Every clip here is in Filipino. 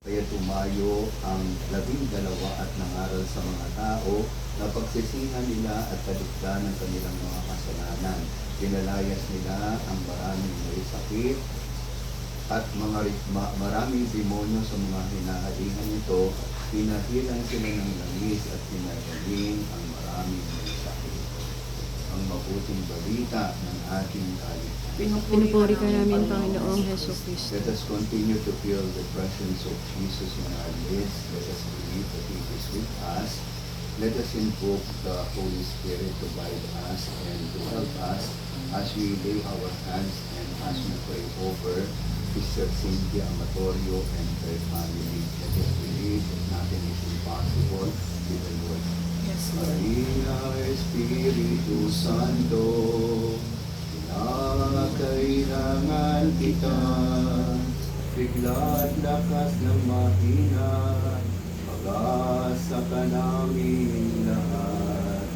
Kaya tumayo ang 12 at nangaral sa mga tao na pagsisihan nila at kaligtaan ng kanilang mga kasalanan. Pinalayas nila ang maraming may sakit at maraming demonyo sa mga hinahalihan nito. Pinahilan sila ng langis at pinagaling ang maraming may sakit. Ang mabuting balita ng ating kaligtasan. Pinupuri ka namin, Panginoong Hesus Kristo. Let us continue to feel the presence of Jesus in our midst. Let us believe that He is with us. Let us invoke the Holy Spirit to guide us and to help us as we lay our hands and as we pray over Sister Cynthia Amatorio and her family. Let us believe that nothing is impossible with the Lord. Yes, Lord. Maria Espiritu Santo, kailangan kita, bigla at lakas ng mahina, pag-asa ka namin lahat,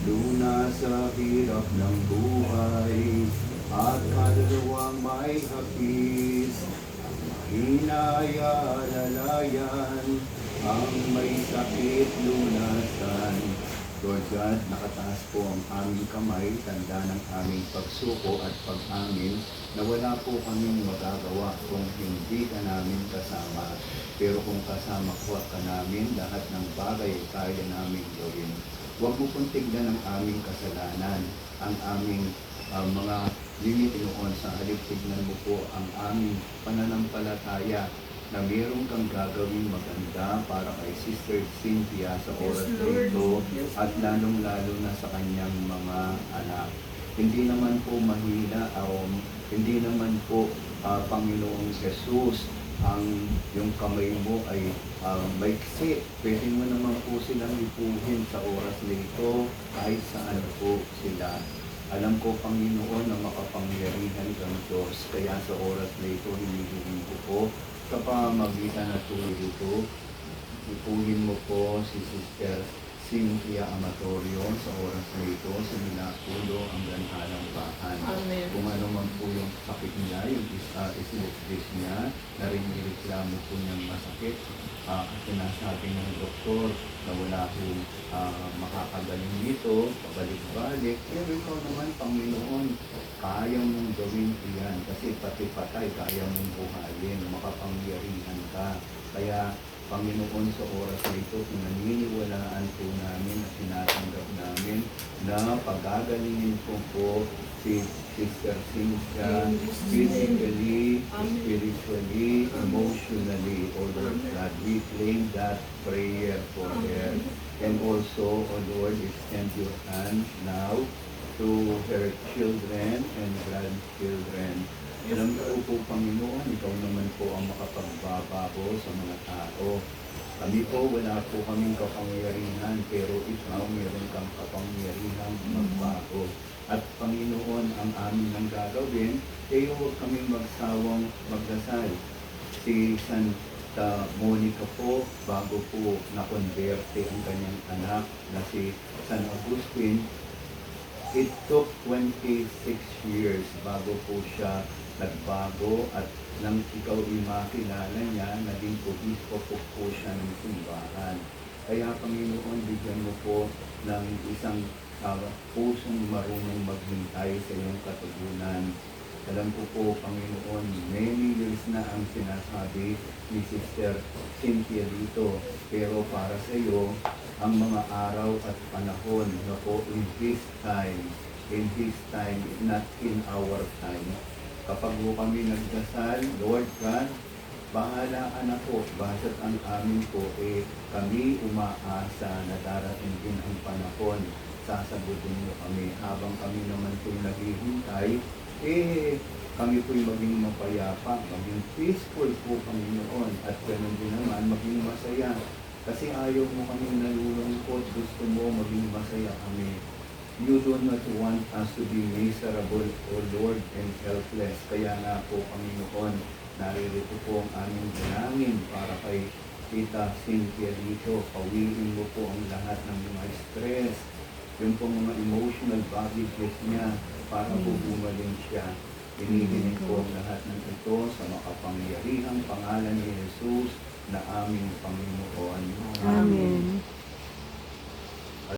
luna sa hirap ng buhay, at kaluluwang may hapis, ang mahinaya lalayan, ang may sakit lunasan. Lord God, nakataas po ang aming kamay, tanda ng aming pagsuko at pag-amin na wala po kaming magagawa kung hindi ka namin kasama. Pero kung kasama ko ka namin, lahat ng bagay ay kaya namin gawin. Huwag mo pong tignan ang aming kasalanan, ang aming mga limit noon. Sa halip tignan mo po ang aming pananampalataya na mayroon kang gagawin maganda para kay Sister Cynthia sa oras na ito at lalong-lalo na sa kanyang mga anak. Hindi naman po mahina o hindi naman po Panginoong Jesus ang yung kamay mo ay maiksi. Pwede mo naman po silang ipuhin sa oras na ito kahit saan po sila. Alam ko, Panginoon, na makapangyarihan kang Diyos. Kaya sa oras na ito, hinihiling ko po sa pamamagitan na tuloy ito, ipuhin mo po si Sister Cynthia Amatorio sa oras na ito, sa minapulo ang ganhalang bahan. Amen. Kung ano man po yung sakit niya, yung isinipis niya, na rin nireklamo po niyang masakit, at sinasabi ng doktor na wala po makakagaling dito, pabalik-balik. Pero ikaw naman, Panginoon, kaya mong gawin iyan kasi pati patay kaya mong buhayin, makapangyarihan ka. Kaya Panginoon, sa oras na ito, pinaniniwalaan po namin at tinatanggap namin na pagagalingin po si Sister Cynthia physically, spiritually, emotionally. O Lord God, we claim that prayer for her. And also, O Lord, extend your hand now to her children and grandchildren. Alam ko po, Panginoon, ikaw naman po ang makapagbabago sa mga tao. Kami po, wala po kaming kapangyarihan, pero ikaw meron kang kapangyarihan magbago. At Panginoon, ang amin ang gagawin, kayo huwag kaming magsawang magdasal. Si Santa Monica po, bago po na-converte ang kanyang anak na si San Agustin, it took 26 years bago po siya nagbago at nang ikaw ay makilala niya, naging obispo po siya ng simbahan. Kaya Panginoon, bigyan mo po ng isang pusong marunong maghintay sa iyong katugunan. Alam ko po, Panginoon, many years na ang sinasabi ni Sister Cynthia dito, pero para sa iyo, ang mga araw at panahon na po in His time, not in our time. Kapag po kami nagdasal, Lord God, bahala ka na po, basta't ang amin po, kami umaasa na darating din ang panahon, sasagutin mo kami. Habang kami naman po naghihintay, kami po'y maging mapayapa, maging peaceful po, Panginoon, at ganoon din naman, maging masaya. Kasi ayaw mo kami nalulungkot, gusto mo maging masaya kami. You do not want us to be miserable, O Lord, and helpless. Kaya nga po, Panginoon, naririto po ang aming dalangin para kay Tita Cynthia dito. Pawiin mo po ang lahat ng mga stress, yung po mga emotional baggages niya para po gumaling siya. Hinihiling ko ang lahat ng ito sa makapangyarihang pangalan ni Jesus na aming Panginoon. Amen.